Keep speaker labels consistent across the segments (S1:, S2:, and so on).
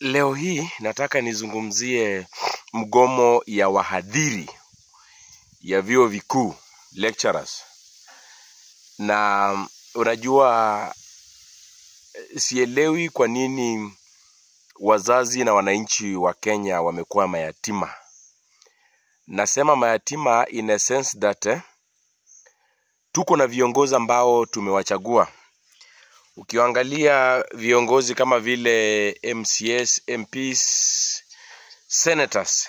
S1: Leo hii nataka nizungumzie mgomo ya wahadhiri ya vyuo vikuu, lecturers. Na unajua sielewi kwa nini wazazi na wananchi wa Kenya wamekuwa mayatima. Nasema mayatima in a sense that tuko na viongozi ambao tumewachagua. Ukiangalia viongozi kama vile MCS, MPs, senators,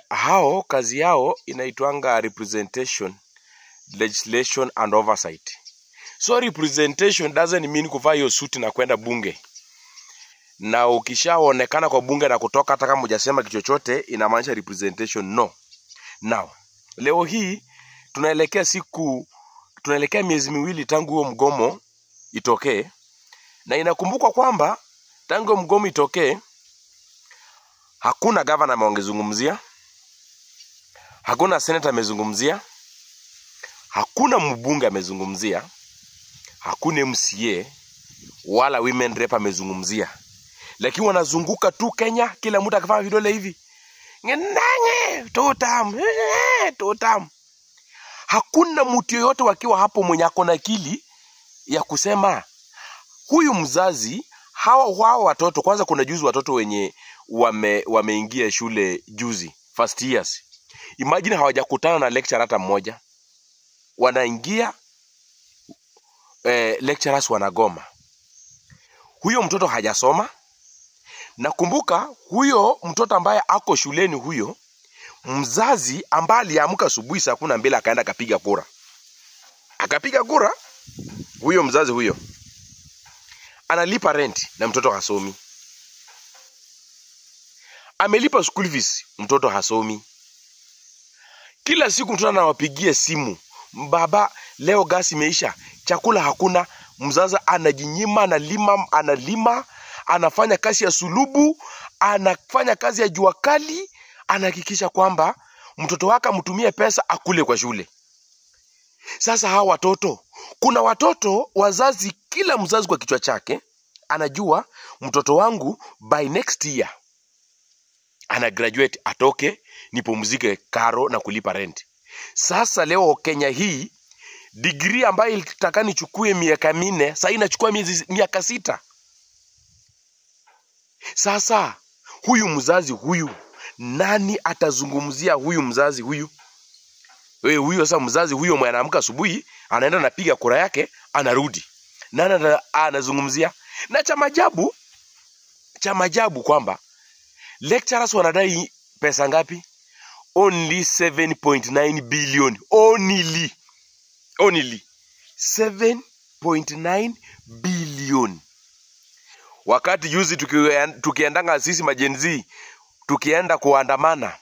S1: hao kazi yao inaitwanga representation, legislation and oversight. So representation doesn't mean kuvaa hiyo suti na kwenda bunge. Na ukishaonekana kwa bunge na kutoka hata kama hujasema kitu chochote inamaanisha representation no. Now, leo hii tunaelekea miezi miwili tangu huo mgomo itokee, na inakumbuka kwamba tangu mgomo itokee hakuna governor ameongezungumzia, hakuna senator amezungumzia, hakuna mbunge amezungumzia, hakuna MCA wala women rep amezungumzia. Lakini wanazunguka tu Kenya, kila mtu akifanya vidole hivi. Ngendange, totam. Hakuna mtu yoyote wakiwa hapo mwenye ako na akili ya kusema huyu mzazi, hawa watoto. Kwanza kuna juzi watoto wenye wameingia shule juzi, first years. Imagine hawajakutana na lecturer hata mmoja. Wanaingia lecturers wanagoma. Huyo mtoto hajasoma. Nakumbuka huyo mtoto ambaye ako shuleni, huyo mzazi ambaye aliamka asubuhi saa 12 akaenda akapiga kura. Akapiga kura, huyo mzazi huyo analipa rent na mtoto hasomi. Amelipa school fees, mtoto hasomi. Kila siku mtoto anawapigia simu, baba leo gasi imeisha, chakula hakuna. Mzazi anajinyima, analima, anafanya kazi ya sulubu, anafanya kazi ya jua kali, anahakikisha kwamba mtoto wake mtumie pesa akule kwa shule. Sasa hawa watoto, kuna watoto wazazi, kila mzazi kwa kichwa chake anajua mtoto wangu by next year ana graduate, atoke nipumzike karo na kulipa rent. Sasa leo Kenya hii degree ambayo ilitaka nichukue miaka 4 sasa inachukua miaka 6. Sasa huyu mzazi huyu, nani atazungumzia huyu mzazi huyu? Huyo sasa mzazi huyo mwanamke asubuhi anaenda napiga kura yake, anarudi. Nani anazungumzia? Na cha maajabu kwamba lecturers wanadai pesa ngapi? Only 7.9 billion. Only 7.9 billion. Wakati juzi tukiendanga sisi majenzi, tukienda kuandamana,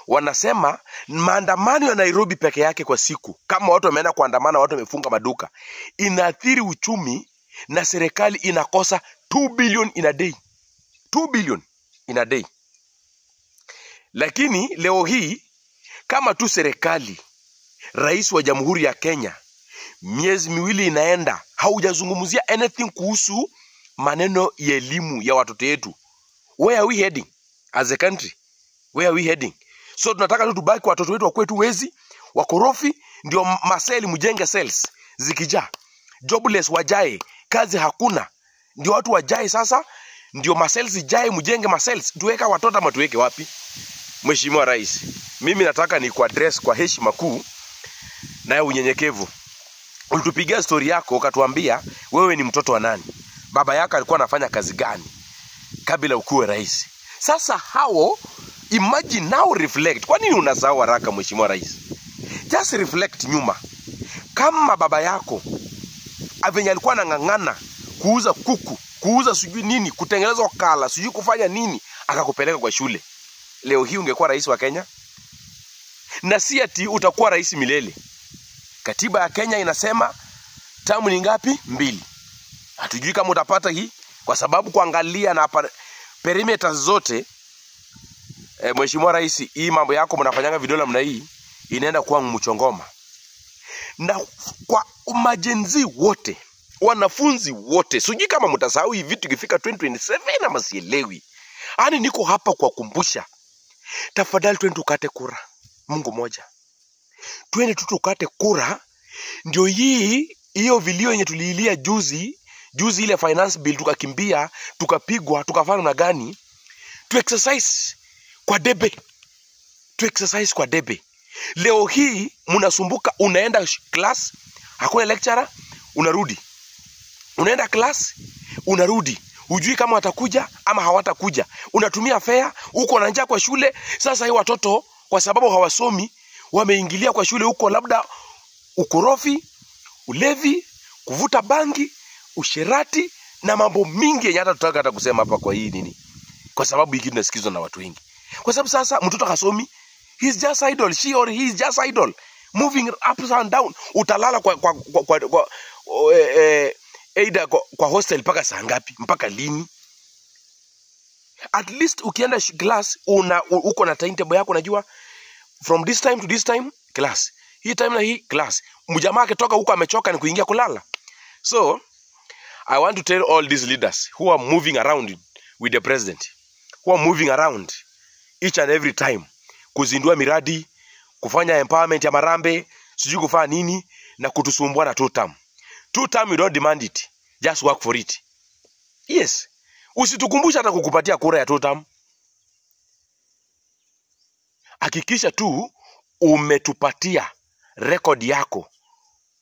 S1: wanasema maandamano ya Nairobi peke yake kwa siku, kama watu wameenda kuandamana, watu wamefunga maduka, inaathiri uchumi na serikali inakosa 2 billion in a day. 2 billion in a day. Lakini leo hii kama tu serikali, rais wa Jamhuri ya Kenya, miezi miwili inaenda haujazungumzia anything kuhusu maneno ya elimu ya watoto yetu. Where are we heading as a country? Where are we heading? So tunataka tu tubaki watoto wetu wakuwe tu wezi, wakorofi, ndio maseli mjenge cells zikijaa. Jobless wajae, kazi hakuna, ndio watu wajae. Sasa ndio macells zijae, mjenge macells. Tuweka watoto ama tuweke wapi? Mheshimiwa Rais, mimi nataka ni kuaddress kwa heshima kuu na unyenyekevu. Ulitupigia story yako ukatuambia wewe ni mtoto wa nani, baba yako alikuwa anafanya kazi gani kabla ukuwe rais. Sasa hao, imagine now, reflect. Kwa nini unasahau haraka Mheshimiwa Rais? Just reflect nyuma. Kama baba yako avenye alikuwa anang'ang'ana kuuza kuku, kuuza sijui nini, kutengeneza wakala, sijui kufanya nini, akakupeleka kwa shule, leo hii ungekuwa rais wa Kenya? Na si ati utakuwa rais milele. Katiba ya Kenya inasema tamu ni ngapi? 2. Hatujui kama utapata hii, kwa sababu kuangalia na perimeters zote, Mheshimiwa Rais, hii mambo yako mnafanyanga vidole mna hii inaenda kuwa mchongoma. Na kwa majenzi wote wanafunzi wote, sijui kama mtasahau hivi vitu ikifika 2027 ama sielewi. Ani niko hapa kwa kumbusha. Tafadhali twende tukate kura. Mungu moja. Twende tukate kura. Ndio hiyo vilio yenye tuliilia juzi ile finance bill tukakimbia, tukapigwa, tukafanya na gani? Tu exercise kwa debe. Leo hii mnasumbuka, unaenda class, hakuna lecturer, unarudi. Unaenda class, unarudi. Hujui kama watakuja ama hawatakuja. Unatumia fare, uko na njaa kwa shule. Sasa hii watoto kwa sababu hawasomi, wameingilia kwa shule huko, labda ukorofi, ulevi, kuvuta bangi, usherati na mambo mingi yenye hata tutaka hata kusema hapa kwa hii nini. Kwa sababu hiki tunasikizwa na watu wengi. Kwa sababu sasa mtoto hasomi, he's just idle, she or he is just idle, moving up and down. Utalala kwa hostel mpaka saa ngapi? Mpaka lini? At least ukienda class uko na timetable yako, unajua from this time to this time class, hii time na hii class. Mjamaa akitoka huko amechoka ni kuingia kulala. So I want to tell all these leaders who are moving around with the president, who are moving around each and every time kuzindua miradi, kufanya empowerment ya Marambe, sijui kufanya nini, na kutusumbua na 2 term. 2 term, you don't demand it, just work for it. Yes, usitukumbusha hata kukupatia kura ya 2 term. Hakikisha tu umetupatia record yako,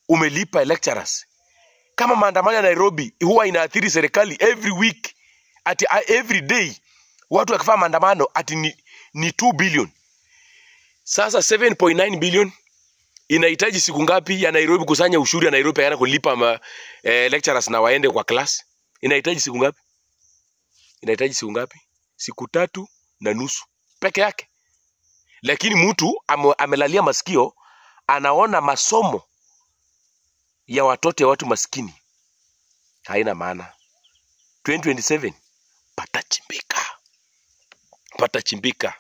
S1: umelipa lecturers. Kama maandamano ya Nairobi huwa inaathiri serikali every week, ati every day watu wakifanya maandamano ati ni 2 billion. Sasa 7.9 billion inahitaji siku ngapi ya Nairobi kusanya ushuru ya Nairobi yana kulipa lecturers na waende kwa class? Inahitaji siku ngapi? Siku 3.5 peke yake. Lakini mtu amelalia masikio, anaona masomo ya watoto ya watu maskini haina maana. 2027 patachimbika.